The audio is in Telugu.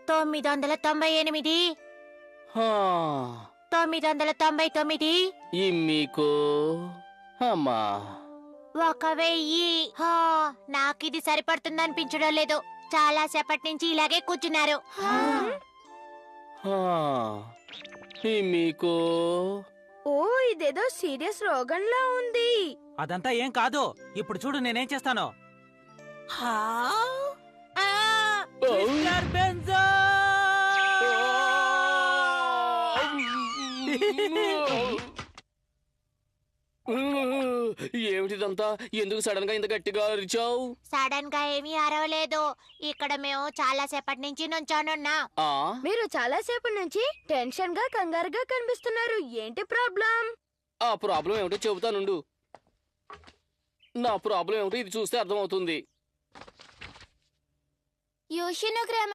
998 999 ఇమ్మికో అమ్మా 1000. నాకిది సరిపడుతుందనిపించడం లేదు. చాలా సేపటి నుంచి ఇలాగే కూర్చున్నారు. ఇమ్మికో ఓ ఇదేదో సీరియస్ రోగంలా ఉంది. అదంతా ఏం కాదు. ఇప్పుడు చూడు నేనేం చేస్తాను. మిస్టర్ బెంజో! ఏమిటిదంతా? ఎందుకు సడన్ గా ఇంత గట్టిగా అరిచావు? సడన్ గా ఏమీ అరవలేదు. ఇక్కడ మేము చాలా సేపటి నుంచి నుంచోనున్నా. మీరు చాలా సేపటి నుంచి టెన్షన్ గా కంగారుగా కనిపిస్తున్నారు. ఏంటి ప్రాబ్లం? ఆ ప్రాబ్లం ఏమిటో చెబుతానుండు. నా ప్రాబ్లం ఏమిటో ఇది చూస్తే అర్థమవుతుంది. యూషినోగ్రామ్